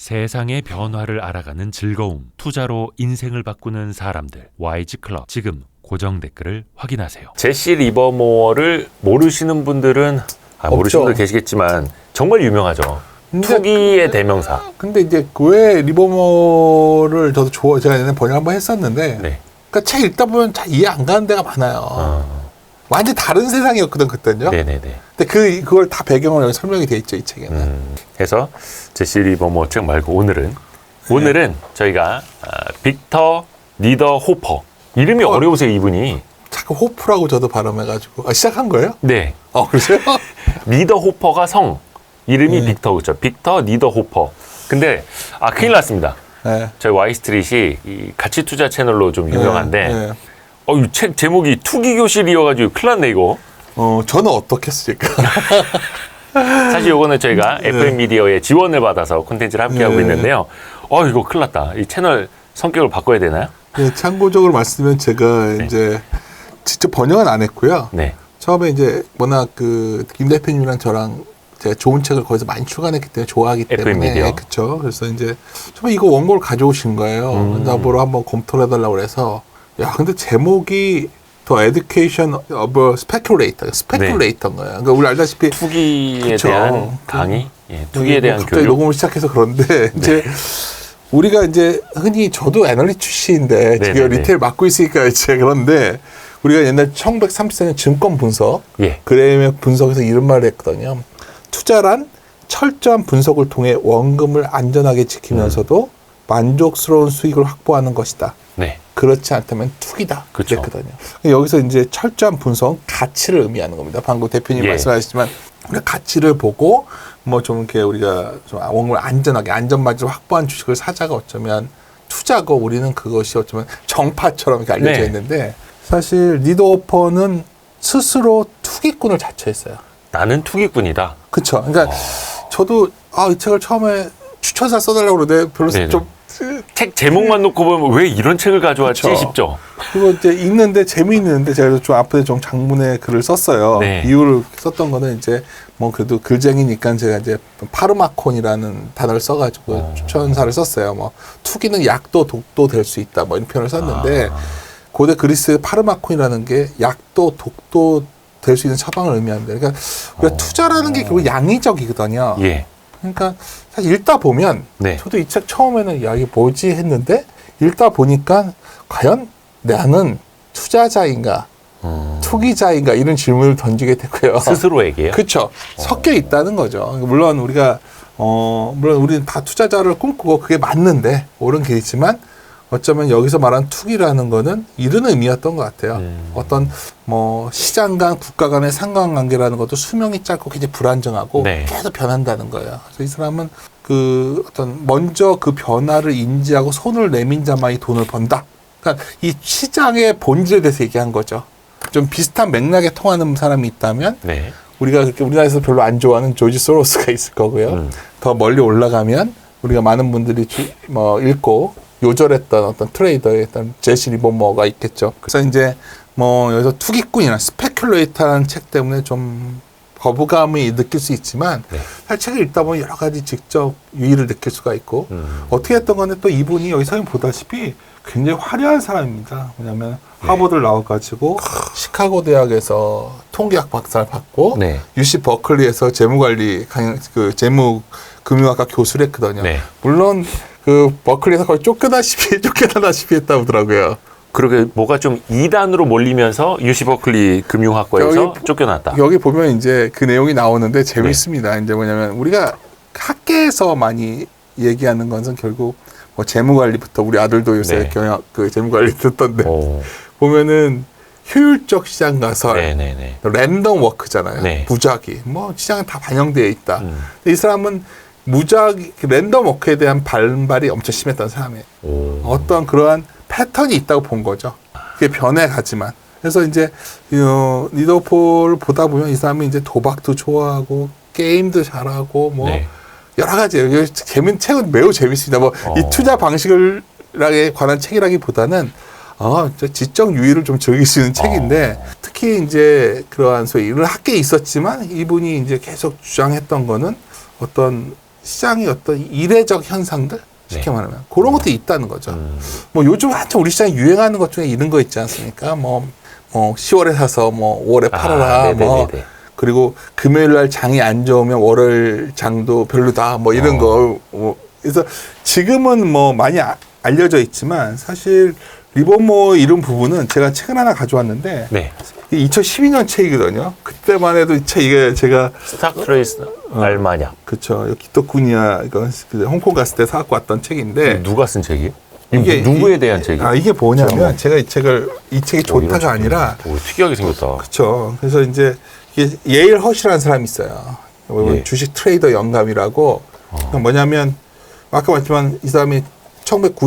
세상의 변화를 알아가는 즐거움, 투자로 인생을 바꾸는 사람들, YG클럽. 지금 고정 댓글을 확인하세요. 제시 리버모어를 모르시는 분들은 모르시는 분들 계시겠지만 정말 유명하죠. 투기의 대명사. 근데 이제 왜 리버모어를 저도 제가 예전에 번역 한번 했었는데, 네. 그러니까 책 읽다 보면 잘 이해 안 가는 데가 많아요. 완전 다른 세상이었거든 그때는요. 네네네. 근데 그걸 다 배경으로 여기 설명이 돼 있죠, 이 책에는. 그래서 제시 리버모어 책 말고 오늘은 저희가 빅터 니더 호퍼. 이름이 어려우세요, 이분이. 자꾸 호프라고 저도 발음해가지고. 시작한 거예요? 네. 그러세요? 니더 호퍼가 성. 이름이 빅터, 그렇죠? 빅터 니더 호퍼. 근데 큰일 났습니다. 네. 저희 와이스트릿이 이 가치 투자 채널로 좀 유명한데 네. 이 책 제목이 투기 교실이어가지고 큰일 났네 이거. 저는 어떻게 쓸까? 사실 요거는 저희가 FM 미디어의 지원을 받아서 콘텐츠를 함께 하고 있는데요. 이거 큰일 났다. 이 채널 성격을 바꿔야 되나요? 네, 참고적으로 말씀드리면 제가 이제 직접 번역은 안 했고요. 네. 처음에 이제 워낙 김 대표님이랑 저랑 제가 좋은 책을 거기서 많이 출간했기 때문에 좋아하기 때문에. 그렇죠. 그래서 이제 처음에 이거 원고를 가져오신 거예요. 나보러 한번 검토를 해달라고 그래서 근데 제목이 The Education of a Speculator인 거예요. 그러니까 우리 알다시피 투기에 대한 강의, 투기에 대한 갑자기 교육. 녹음을 시작해서 그런데 이제 우리가 이제 흔히 저도 애널리스트 출신인데 지금 리테일 맡고 있으니까 이제 그런데 우리가 옛날 1934년 증권 분석, 그레임의 분석에서 이런 말을 했거든요. 투자란 철저한 분석을 통해 원금을 안전하게 지키면서도 만족스러운 수익을 확보하는 것이다. 네. 그렇지 않다면 투기다. 그렇죠. 그랬거든요. 여기서 이제 철저한 분석, 가치를 의미하는 겁니다. 방금 대표님 말씀하셨지만 우리가 가치를 보고 뭐 좀 이렇게 우리가 좀 원금을 안전하게 안전마진을 확보한 주식을 사자가 어쩌면 투자고 우리는 그것이 어쩌면 정파처럼 이렇게 알려져 있는데 사실 니더 호퍼는 스스로 투기꾼을 자처했어요. 나는 투기꾼이다. 그렇죠. 그러니까 저도 이 책을 처음에 추천사 써달라고 그러는데 별로 좀 책 제목만 놓고 보면 왜 이런 책을 가져왔지 싶죠. 그리고 이제 읽는데 재미있는데 제가 좀 앞에 좀 장문의 글을 썼어요. 이유를 썼던 거는 이제 뭐 그래도 글쟁이니까 제가 이제 파르마콘이라는 단어를 써가지고 추천사를 썼어요. 뭐 투기는 약도 독도 될 수 있다 뭐 이런 표현을 썼는데 고대 그리스의 파르마콘이라는 게 약도 독도 될 수 있는 처방을 의미합니다. 그러니까 우리가 투자라는 게 결국 양의적이거든요. 그러니까 사실 읽다 보면 저도 이 책 처음에는 이게 뭐지 했는데 읽다 보니까 과연 나는 투자자인가 투기자인가 이런 질문을 던지게 되고요. 스스로에게요? 그렇죠. 섞여 있다는 거죠. 물론 우리가 물론 우리는 다 투자자를 꿈꾸고 그게 맞는데 옳은 길이지만 어쩌면 여기서 말하는 투기라는 거는 이런 의미였던 것 같아요. 어떤 뭐 시장 간 국가 간의 상관관계라는 것도 수명이 짧고 굉장히 불안정하고 계속 변한다는 거예요. 그래서 이 사람은 먼저 그 변화를 인지하고 손을 내민 자만이 돈을 번다. 그러니까 이 시장의 본질에 대해서 얘기한 거죠. 좀 비슷한 맥락에 통하는 사람이 있다면 우리가 그렇게 우리나라에서 별로 안 좋아하는 조지 소로스가 있을 거고요. 더 멀리 올라가면 우리가 많은 분들이 읽고 요절했던 어떤 트레이더의 어떤 제시 리버모어가 있겠죠. 그래서 이제 뭐 여기서 투기꾼이나 스페큘레이터라는 책 때문에 좀 거부감이 느낄 수 있지만 사실 책을 읽다 보면 여러 가지 직접 유의를 느낄 수가 있고 어떻게 했던 건데 또 이분이 여기 서면 보다시피 굉장히 화려한 사람입니다. 왜냐하면 하버드를 나와가지고 시카고 대학에서 통계학 박사를 받고 UC 버클리에서 재무관리 재무금융학과 교수를 했거든요. 물론 버클리에서 거의 쫓겨나다시피 했다고 하더라고요. 그러게 뭐가 좀 2단으로 몰리면서 UC 버클리 금융학과에서 쫓겨났다. 여기 보면 이제 그 내용이 나오는데 재밌습니다. 이제 뭐냐면 우리가 학계에서 많이 얘기하는 것은 결국 뭐 재무관리부터 우리 아들도 요새 재무관리 듣던데 보면은 효율적 시장 가설, 랜덤 워크잖아요. 무작위, 뭐 시장에 다 반영되어 있다. 이 사람은 무작위, 랜덤 워크에 대한 반발이 엄청 심했던 사람이에요. 어떤 그러한 패턴이 있다고 본 거죠. 그게 변해가지만. 그래서 이제 니더 호퍼를 보다 보면 이 사람이 이제 도박도 좋아하고 게임도 잘하고 뭐 여러 가지예요. 재밌는 책은 매우 재밌습니다. 뭐 이 투자 방식에 관한 책이라기보다는 지적 유의를 좀 즐길 수 있는 책인데 특히 이제 그러한 소위 이런 학계에 있었지만 이분이 이제 계속 주장했던 거는 어떤 시장의 어떤 이례적 현상들 쉽게 네. 말하면 그런 것들이 있다는 거죠. 뭐 요즘 한참 우리 시장에 유행하는 것 중에 이런 거 있지 않습니까? 뭐 10월에 사서 뭐 5월에 팔아라. 뭐 그리고 금요일 날 장이 안 좋으면 월요일 장도 별로다. 뭐 이런 거. 그래서 지금은 뭐 많이 알려져 있지만 사실 리버모어 이런 부분은 제가 책을 하나 가져왔는데 네. 2012년 책이거든요. 그때만 해도 이 책 이게 제가 스탁 트레이스 알마냐. 그쵸. 기토쿠니아 이거 홍콩 갔을 때 사갖고 왔던 책인데 누가 쓴 책이에요? 이게 누구에 대한 책이에요? 이게 뭐냐면 제가 이 책이 좋다가 아니라 특이하게 생겼다. 그쵸. 그래서 이제 이게 예일 허시라는 사람이 있어요. 예. 주식 트레이더 영감이라고. 뭐냐면 아까 말했지만 이 사람이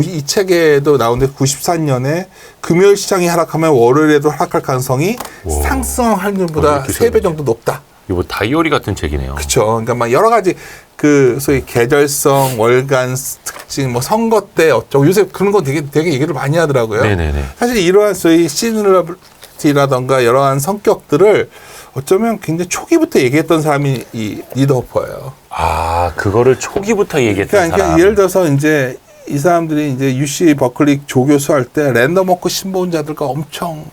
이 책에도 나오는데 94년에 금요일 시장이 하락하면 월요일에도 하락할 가능성이 상승 확률보다 3배 정도 높다. 이거 다이어리 같은 책이네요. 그렇죠. 그러니까 막 여러 가지 그 소위 계절성, 월간 특징, 뭐 선거 때 어쩌고 요새 그런 거 되게 얘기를 많이 하더라고요. 네네네. 사실 이러한 소위 시즈널리티라던가 여러한 성격들을 어쩌면 굉장히 초기부터 얘기했던 사람이 이 리더호퍼예요. 아, 그거를 초기부터 얘기했던 그러니까 사람. 예를 들어서 이제 이 사람들이 이제 UC 버클리 조교수 할 때 랜덤 워크 신보원자들과 엄청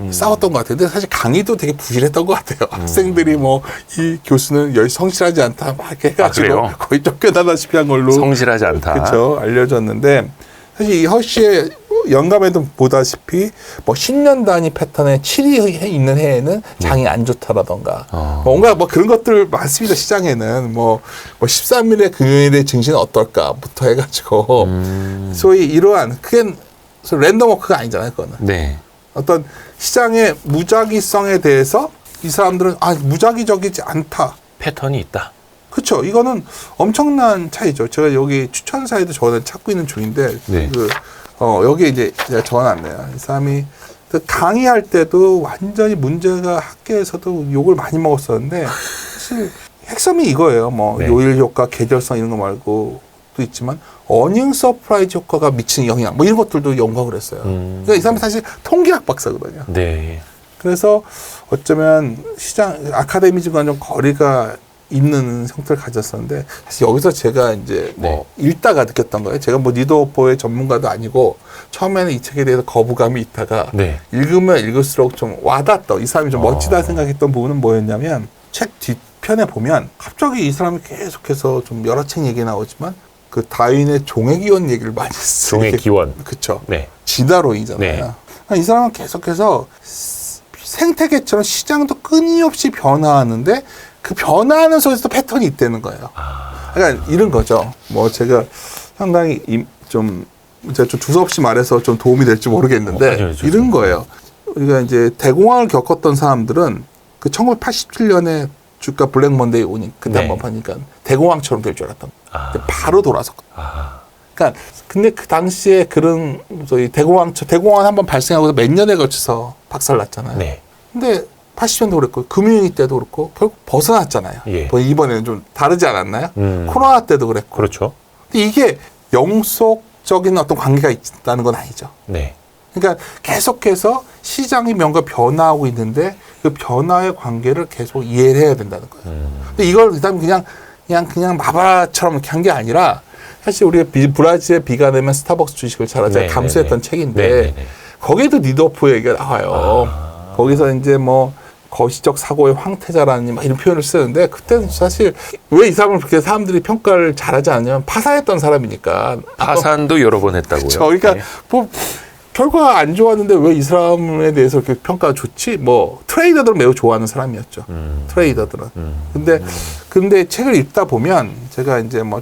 싸웠던 것 같아요. 근데 사실 강의도 되게 부실했던 것 같아요. 학생들이 뭐 이 교수는 성실하지 않다 막 이렇게 해가지고 거의 쫓겨나다시피 한 걸로 성실하지 않다. 그렇죠. 알려졌는데 사실 이 허쉬의 영감에도 보다시피 뭐 10년 단위 패턴에 7위 있는 해에는 장이 안 좋다라던가 뭔가 뭐 그런 것들 많습니다. 시장에는 뭐 13일에 금요일에 증시는 어떨까부터 해가지고 소위 이러한 그게 랜덤 워크가 아니잖아요. 그거는 네. 어떤 시장의 무작위성에 대해서 이 사람들은 무작위적이지 않다. 패턴이 있다. 그렇죠. 이거는 엄청난 차이죠. 제가 여기 추천사에도 저는 찾고 있는 중인데 네. 여기 이제 제가 적어놨네요. 이 사람이 강의할 때도 완전히 문제가 학계에서도 욕을 많이 먹었었는데 사실 핵심이 이거예요. 뭐 네. 요일 효과, 계절성 이런 거 말고도 있지만 어닝 서프라이즈 효과가 미치는 영향 뭐 이런 것들도 연구를 했어요. 그러니까 이 사람이 사실 통계학 박사거든요. 네. 그래서 어쩌면 시장 아카데미즘과 좀 거리가 있는 형태를 가졌었는데 사실 여기서 제가 이제 뭐 읽다가 느꼈던 거예요. 제가 뭐 리더호퍼의 전문가도 아니고 처음에는 이 책에 대해서 거부감이 있다가 읽으면 읽을수록 좀 와닿았던 이 사람이 좀 멋지다 생각했던 부분은 뭐였냐면 책 뒷편에 보면 갑자기 이 사람이 계속해서 좀 여러 책 얘기 나오지만 그 다윈의 종의 기원 얘기를 많이 했어요. 종의 기원. 그렇죠. 네. 진화론이잖아요. 이 사람은 계속해서 생태계처럼 시장도 끊임없이 변화하는데 그 변화하는 속에서도 패턴이 있다는 거예요. 그러니까 이런 거죠. 뭐 제가 상당히 제가 좀 두서없이 말해서 좀 도움이 될지 모르겠는데 이런 거예요. 우리가 이제 대공황을 겪었던 사람들은 그 1987년에 주가 블랙 먼데이 오니 그때 한번 보니까 대공황처럼 될 줄 알았던 거예요. 바로 돌아섰거든요. 그러니까 근데 그 당시에 그런 저희 대공황 한번 발생하고서 몇 년에 걸쳐서 박살났잖아요. 네. 근데 80년도 그랬고 금융위기 때도 그렇고 결국 벗어났잖아요. 예. 이번에는 좀 다르지 않았나요? 코로나 때도 그랬고. 그렇죠. 근데 이게 영속적인 어떤 관계가 있다는 건 아니죠. 네. 그러니까 계속해서 시장이 뭔가 변화하고 있는데 그 변화의 관계를 계속 이해를 해야 된다는 거예요. 근데 이걸 그다음 그냥 마바라처럼 이렇게 한 게 아니라 사실 우리가 브라질에 비가 내면 스타벅스 주식을 사라져 감수했던 책인데 거기에도 리더호퍼 얘기가 나와요. 거기서 이제 뭐 거시적 사고의 황태자라는 막 이런 표현을 쓰는데 그때는 사실 왜 이 사람을 그렇게 사람들이 평가를 잘하지 않냐면 파산했던 사람이니까. 파산도 여러 번 했다고요. 그렇죠. 그러니까 뭐 결과가 안 좋았는데 왜 이 사람에 대해서 이렇게 평가가 좋지? 뭐 트레이더들은 매우 좋아하는 사람이었죠. 트레이더들은. 근데 책을 읽다 보면 제가 이제 뭐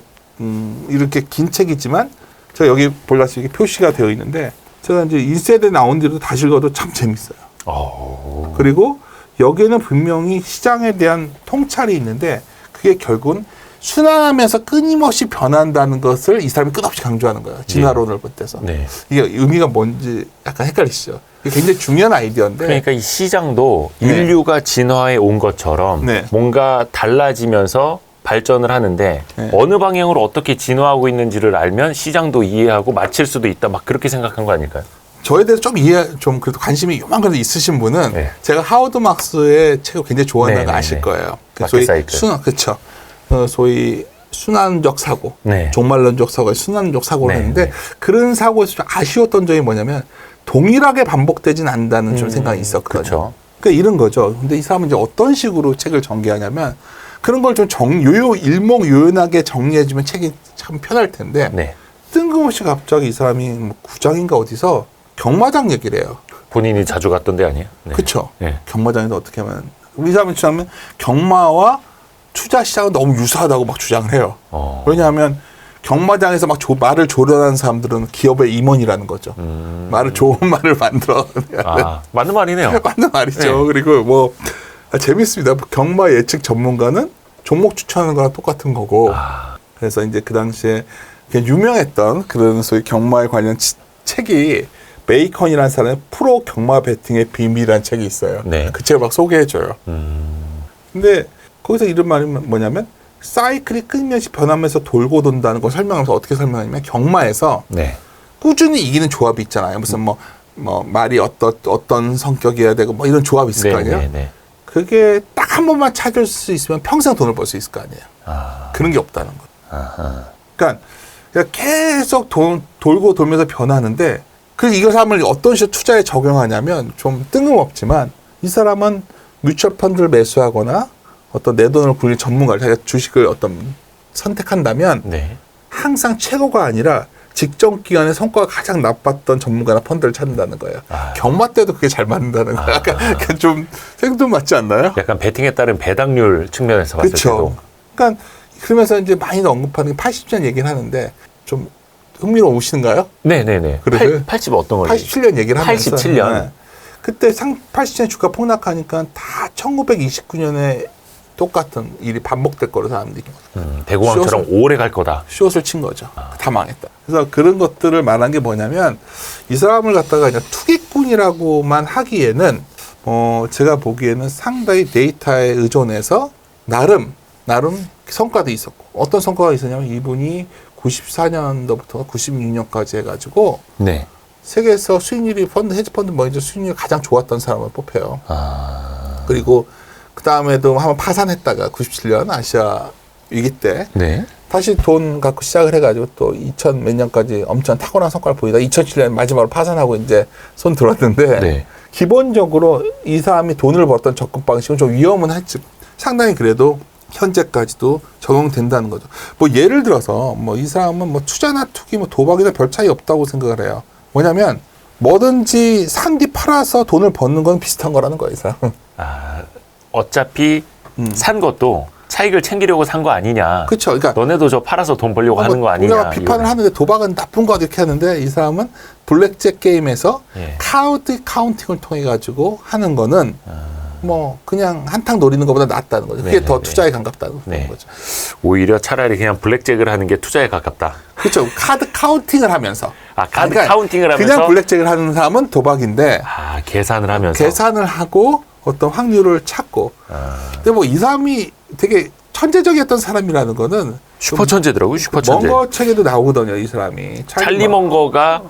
이렇게 긴 책이지만 제가 여기 보다시피 표시가 되어 있는데 제가 이제 1세대 나온 뒤로 다시 읽어도 참 재밌어요. 그리고 여기에는 분명히 시장에 대한 통찰이 있는데 그게 결국은 순환하면서 끊임없이 변한다는 것을 이 사람이 끝없이 강조하는 거예요. 진화론을 빗대서. 네. 이게 의미가 뭔지 약간 헷갈리시죠? 이게 굉장히 중요한 아이디어인데. 그러니까 이 시장도 인류가 진화해 온 것처럼 뭔가 달라지면서 발전을 하는데 어느 방향으로 어떻게 진화하고 있는지를 알면 시장도 이해하고 맞힐 수도 있다. 막 그렇게 생각한 거 아닐까요? 저에 대해서 좀 그래도 관심이 요만큼 있으신 분은 제가 하워드 막스의 책을 굉장히 좋아한다는 거 아실 거예요. 마켓 사이클. 그렇죠. 소위 순환적 사고, 네. 종말론적 사고에 순환적 사고를 네, 했는데 네. 그런 사고에서 좀 아쉬웠던 점이 뭐냐면 동일하게 반복되진 않는다는 좀 생각이 있었거든요. 그쵸. 그러니까 이런 거죠. 근데 이 사람은 이제 어떤 식으로 책을 전개하냐면 그런 걸 좀 일목요연하게 정리해주면 책이 참 편할 텐데 네. 뜬금없이 갑자기 이 사람이 뭐 구장인가 어디서 경마장 얘기를 해요. 본인이 자주 갔던 데 아니에요? 네. 그렇죠. 네. 경마장에서 어떻게 하면 우리 사람이 주장하면 경마와 투자 시장은 너무 유사하다고 막 주장을 해요. 왜냐하면 경마장에서 막 말을 조련하는 사람들은 기업의 임원이라는 거죠. 말을 좋은 말을 만들어. 맞는 말이네요. 맞는 말이죠. 네. 그리고 뭐 재밌습니다. 경마 예측 전문가는 종목 추천하는 거랑 똑같은 거고. 그래서 이제 그 당시에 유명했던 그런 소위 경마에 관련 책이 베이컨이라는 사람의 프로 경마 배팅의 비밀이라는 책이 있어요. 네. 그 책을 막 소개해줘요. 근데 거기서 이런 말이 뭐냐면 사이클이 끊임없이 변하면서 돌고 돈다는 걸 설명하면서 어떻게 설명하냐면 경마에서 네. 꾸준히 이기는 조합이 있잖아요. 무슨 뭐 말이 어떤 성격이어야 되고 뭐 이런 조합이 있을 거 아니에요. 네, 네. 그게 딱 한 번만 찾을 수 있으면 평생 돈을 벌 수 있을 거 아니에요. 그런 게 없다는 거예요. 그러니까 계속 돌고 돌면서 변하는데 그래서 이 사람을 어떤 식으로 투자에 적용하냐면 좀 뜬금없지만 이 사람은 뮤추얼 펀드를 매수하거나 어떤 내 돈을 굴리는 전문가를 자기가 주식을 선택한다면 네. 항상 최고가 아니라 직전 기간에 성과가 가장 나빴던 전문가나 펀드를 찾는다는 거예요. 경마 때도 그게 잘 맞는다는 거예요. 약간 좀 생뚱맞지 않나요? 약간 베팅에 따른 배당률 측면에서 봤을 그렇죠. 때도. 그러니까 그러면서 이제 많이 언급하는 게 80년 얘기를 하는데 좀 흥미로우신가요? 네네네. 그래요? 80 어떤 걸로? 87년 얘기를 하면서 87년. 네. 그때 80년 주가 폭락하니까 다 1929년에 똑같은 일이 반복될 거로 사람들이 대공황처럼 오래 갈 거다. 숏을 친 거죠. 다 망했다. 그래서 그런 것들을 말한 게 뭐냐면 이 사람을 갖다가 그냥 투기꾼이라고만 하기에는 제가 보기에는 상당히 데이터에 의존해서 나름 성과도 있었고 어떤 성과가 있었냐면 이분이 94년도부터 96년까지 해가지고 네. 세계에서 수익률이 헤지펀드 먼저 수익률이 가장 좋았던 사람을 뽑혀요. 그리고 그 다음에도 한번 파산했다가 97년 아시아 위기 때 네. 다시 돈 갖고 시작을 해가지고 또 2000 몇 년까지 엄청 탁월한 성과를 보이다 2007년 마지막으로 파산하고 이제 손 들었는데 네. 기본적으로 이 사람이 돈을 벌었던 접근 방식은 좀 위험은 했지 상당히 그래도 현재까지도 적용된다는 거죠. 뭐 예를 들어서 뭐 이 사람은 뭐 투자나 투기 뭐 도박이나 별 차이 없다고 생각을 해요. 뭐냐면 뭐든지 산 뒤 팔아서 돈을 버는 건 비슷한 거라는 거예요, 이 사람은. 어차피 산 것도 차익을 챙기려고 산 거 아니냐. 그렇죠. 그러니까 너네도 저 팔아서 돈 벌려고 하는 거 아니냐. 우리가 비판을 하는데 도박은 나쁜 거 이렇게 하는데 이 사람은 블랙잭 게임에서 예. 카드 카운팅을 통해 가지고 하는 거는 뭐 그냥 한탕 노리는 것보다 낫다는 거죠. 그게 네, 더 네. 투자에 가깝다는 네. 거죠. 오히려 차라리 그냥 블랙잭을 하는 게 투자에 가깝다. 그렇죠. 카드 카운팅을 하면서. 카드 카운팅을 하면서 그냥 블랙잭을 하는 사람은 도박인데 계산을 하면서 계산을 하고 어떤 확률을 찾고. 근데 뭐 이 사람이 되게 천재적이었던 사람이라는 거는 슈퍼 천재더라고요. 슈퍼 천재. 멍거 책에도 나오거든요, 이 사람이. 찰리 멍거가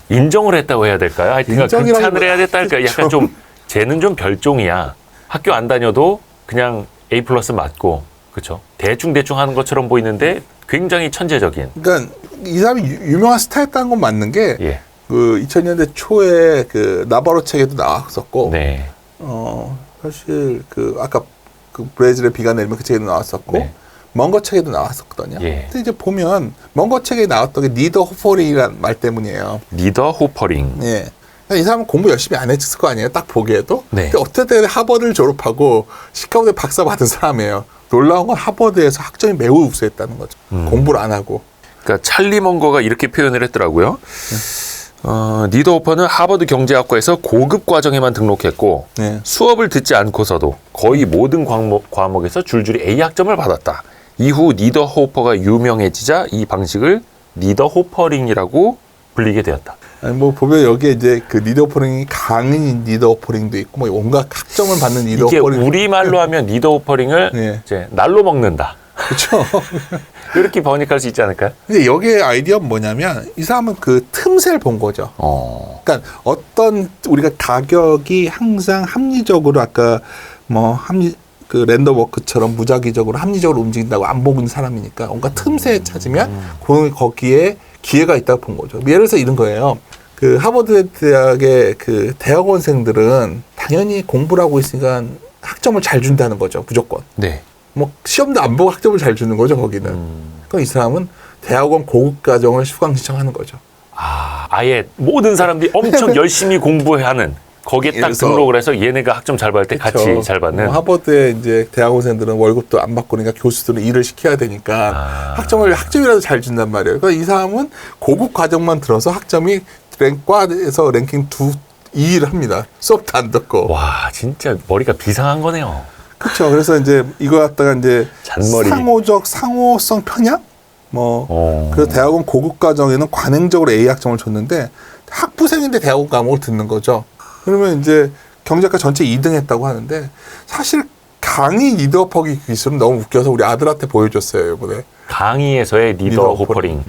인정을 했다고 해야 될까요? 하여튼 극찬을 해야 됐다 할까요? 약간 좀 쟤는 좀 별종이야. 학교 안 다녀도 그냥 A+ 맞고 그렇죠. 대충 하는 것처럼 보이는데 굉장히 천재적인. 그러니까 이 사람이 유명한 스타였다는 건 맞는 게 예. 그 2000년대 초에 그 나바로 책에도 나왔었고 네. 사실 그 아까 그 브레질의 비가 내리면 그 책에도 나왔었고 네. 멍거 책에도 나왔었거든요. 예. 근데 이제 보면 멍거 책에 나왔던 게 니더 호퍼링이라는 말 때문이에요. 리더 호퍼링. 예. 이 사람은 공부 열심히 안 했을 거 아니에요. 딱 보기에도. 네. 근데 어쨌든 하버드를 졸업하고 시카고대 박사 받은 사람이에요. 놀라운 건 하버드에서 학점이 매우 우수했다는 거죠. 공부를 안 하고. 그러니까 찰리 멍거가 이렇게 표현을 했더라고요. 니더 호퍼는 하버드 경제학과에서 고급 과정에만 등록했고 네. 수업을 듣지 않고서도 거의 모든 과목에서 줄줄이 A 학점을 받았다. 이후 니더 호퍼가 유명해지자 이 방식을 니더 호퍼링이라고 불리게 되었다. 아니 뭐 보면 여기에 이제 그 니더 호퍼링이 강인 니더 호퍼링도 있고 뭐 온갖 학점을 받는 니더 이게 호퍼링. 우리말로 하면 니더 호퍼링을 네. 이제 날로 먹는다. 그렇죠. 이렇게 번역할 수 있지 않을까요? 근데 여기에 아이디어는 뭐냐면 이 사람은 그 틈새를 본 거죠. 그러니까 어떤 우리가 가격이 항상 합리적으로 아까 뭐 그 랜덤 워크처럼 무작위적으로 합리적으로 움직인다고 안 보고 있는 사람이니까 온갖 틈새 찾으면 거기에 기회가 있다고 본 거죠. 예를 들어서 이런 거예요. 그 하버드 대학의 그 대학원생들은 당연히 공부를 하고 있으니까 학점을 잘 준다는 거죠. 무조건. 네. 뭐 시험도 안 보고 학점을 잘 주는 거죠. 거기는. 그럼 이 사람은 대학원 고급 과정을 수강 신청하는 거죠. 아예 모든 사람들이 엄청 열심히 공부하는 거기에 딱 그래서- 등록을 해서 얘네가 학점 잘 받을 때 같이 그쵸. 잘 받는. 하버드에 이제 대학원생들은 월급도 안 받고 그러니까 교수들은 일을 시켜야 되니까 학점이라도 잘 준단 말이에요. 그러니까 이 사람은 고급 과정만 들어서 학점이 과에서 랭킹 2위를 합니다. 수업도 안 듣고. 와, 진짜 머리가 비상한 거네요. 그렇죠. 그래서 이제 이거 갖다가 이제 잔머리. 상호성 편향? 그래서 대학원 고급 과정에는 관행적으로 A 학점을 줬는데 학부생인데 대학원 과목을 듣는 거죠. 그러면 이제 경제학과 전체 2등 했다고 하는데 사실 강의 리더퍼기 기술은 너무 웃겨서 우리 아들한테 보여줬어요, 이번에. 강의에서의 리더 호퍼링.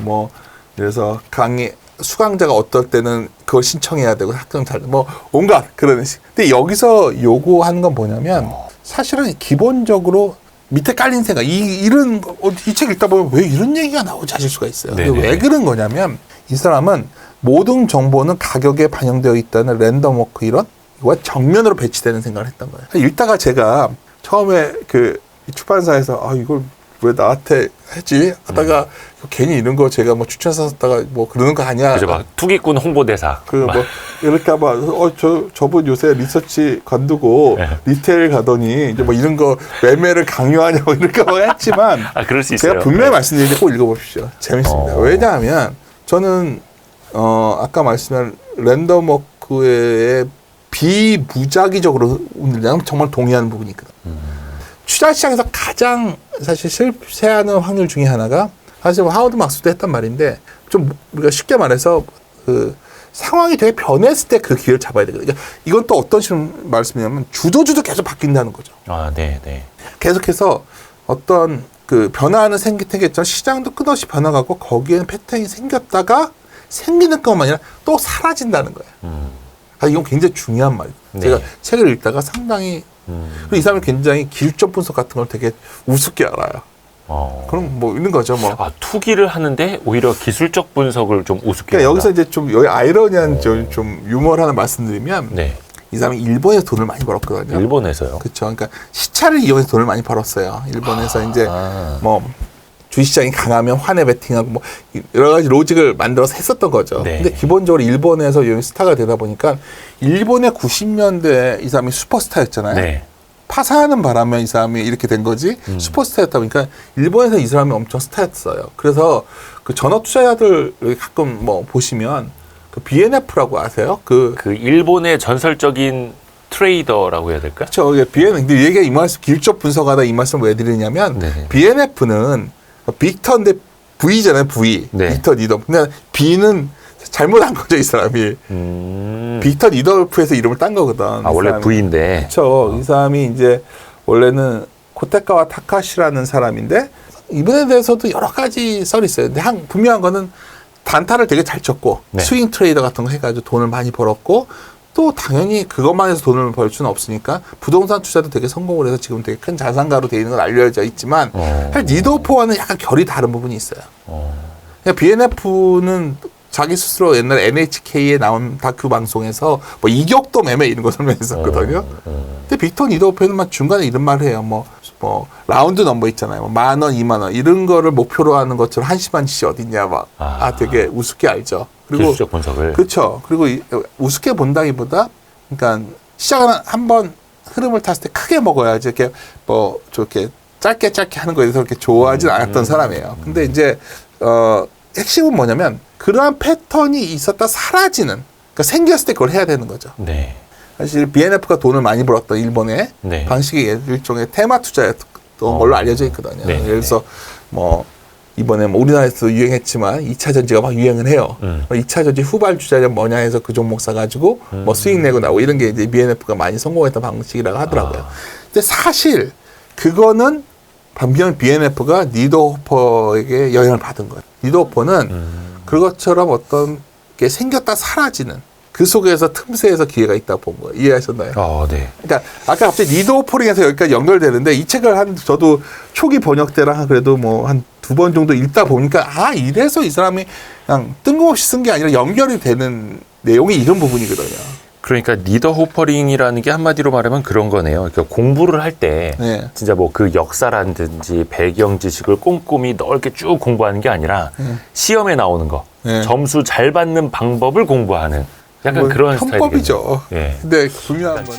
그래서 강의 수강자가 어떨 때는 그걸 신청해야 되고 학점 잘 온갖 그런 근데 여기서 요구하는 건 뭐냐면 사실은 기본적으로 밑에 깔린 생각 이런 이 책 읽다 보면 왜 이런 얘기가 나오지 하실 수가 있어요. 근데 왜 그런 거냐면 이 사람은 모든 정보는 가격에 반영되어 있다는 랜덤 워크 이런 이거 정면으로 배치되는 생각을 했던 거예요. 읽다가 제가 처음에 그 출판사에서 이걸 왜 나한테 했지 하다가 괜히 이런 거 제가 뭐 추천서 썼다가 뭐 그러는 거 아니야. 그죠, 막 투기꾼 홍보대사. 이럴까봐 저분 요새 리서치 관두고 리테일 가더니 이제 뭐 이런 거 매매를 강요하냐고 이럴까봐 했지만 그럴 수 있어요. 제가 분명히 말씀드리는데 꼭 읽어보십시오. 재밌습니다. 왜냐하면 저는 아까 말씀한 랜덤 워크의 비무작위적으로 운영하는 정말 동의하는 부분이 있거든요. 투자 시장에서 가장 사실 실패하는 확률 중에 하나가 사실 하워드 막스도 했단 말인데 좀 우리가 쉽게 말해서 그 상황이 되게 변했을 때 그 기회를 잡아야 되거든요. 그러니까 이건 또 어떤 식으로 말씀이냐면 주도주도 계속 바뀐다는 거죠. 네. 계속해서 어떤 그 변화는 생기겠지만 시장도 끝없이 변화가고 거기에는 패턴이 생겼다가 생기는 것만 아니라 또 사라진다는 거예요. 이건 굉장히 중요한 말이에요. 제가 책을 읽다가 상당히 그리고 이 사람이 굉장히 기술적 분석 같은 걸 되게 우습게 알아요. 그럼 뭐 있는 거죠, 뭐. 투기를 하는데 오히려 기술적 분석을 좀 우습게. 그러니까 여기서 이제 좀 여기 아이러니한 좀 유머를 하나 말씀드리면 이 사람이 일본에서 돈을 많이 벌었거든요. 일본에서요? 그렇죠. 그러니까 시차를 이용해서 돈을 많이 벌었어요. 일본에서 이제 뭐 주식시장이 강하면 환에 베팅하고 뭐 여러 가지 로직을 만들어서 했었던 거죠. 근데 기본적으로 일본에서 스타가 되다 보니까 일본의 90년대 이 사람이 슈퍼스타였잖아요. 파산하는 바람에 이 사람이 이렇게 된 거지 슈퍼스타였다 보니까 일본에서 이 사람이 엄청 스타였어요. 그래서 그 전업 투자자들 가끔 뭐 보시면 그 BNF라고 아세요? 그 일본의 전설적인 트레이더라고 해야 될까? 그렇죠. 근데 얘가 이 말씀 기술적 분석하다 이 말씀 왜 드리냐면 BNF는 빅터인데 V잖아요. V. 빅터 니더프. 근데 B는 잘못한 거죠, 이 사람이. 빅터 니더프에서 이름을 딴 거거든. 원래 V인데. 그렇죠. 이 사람이 이제 원래는 코테카와 타카시라는 사람인데 이분에 대해서도 여러 가지 썰이 있어요. 근데 분명한 거는 단타를 되게 잘 쳤고 스윙 트레이더 같은 거 해가지고 돈을 많이 벌었고 또 당연히 그것만 해서 돈을 벌 수는 없으니까 부동산 투자도 되게 성공을 해서 지금 되게 큰 자산가로 되어 있는 건 알려져 있지만 사실 니더호퍼와는 약간 결이 다른 부분이 있어요. 그러니까 BNF는 자기 스스로 옛날 NHK에 나온 다큐 방송에서 뭐 이격도 매매 이런 거 설명했었거든요. 근데 빅터 니더호퍼는 막 중간에 이런 말을 해요. 뭐 라운드 넘버 있잖아요. 뭐 10,000원, 20,000원 이런 거를 목표로 하는 것처럼 한심한 짓이 어딨냐 막 되게 우습게 알죠. 그리고 기술적 분석을. 그렇죠. 그리고 우습게 본다기보다 그러니까 시작은 한번 흐름을 탔을 때 크게 먹어야지 이렇게 뭐 저렇게 짧게 하는 거에 대해서 그렇게 좋아하진 않았던 사람이에요. 근데 이제 핵심은 뭐냐면 그러한 패턴이 있었다 사라지는 그러니까 생겼을 때 그걸 해야 되는 거죠. 사실 BNF가 돈을 많이 벌었던 일본의 방식이 일종의 테마 투자였던 걸로 알려져 있거든요. 예를 들어서 뭐 이번에 뭐 우리나라에서 유행했지만 2차 전지가 막 유행을 해요. 2차 전지 후발 투자는 뭐냐 해서 그 종목 사가지고 뭐 수익 내고 나오고 이런 게 이제 BNF가 많이 성공했던 방식이라고 하더라고요. 근데 사실 그거는 반면 BNF가 니더호퍼에게 영향을 받은 거예요. 니더호퍼는 그것처럼 어떤 게 생겼다 사라지는 그 속에서 틈새에서 기회가 있다고 본 거예요. 이해하셨나요? 네. 그러니까 아까 갑자기 리더 호퍼링에서 여기까지 연결되는데 이 책을 저도 초기 번역 때랑 그래도 뭐 한 2번 정도 읽다 보니까 이래서 이 사람이 그냥 뜬금없이 쓴 게 아니라 연결이 되는 내용이 이런 부분이거든요. 그러니까 리더 호퍼링이라는 게 한마디로 말하면 그런 거네요. 그러니까 공부를 할 때 네. 진짜 뭐 그 역사라든지 배경 지식을 꼼꼼히 넓게 쭉 공부하는 게 아니라 시험에 나오는 거, 네. 점수 잘 받는 방법을 공부하는 약간 뭐 그런 편법이죠. 스타일이겠네요. 예. 근데 분명한 건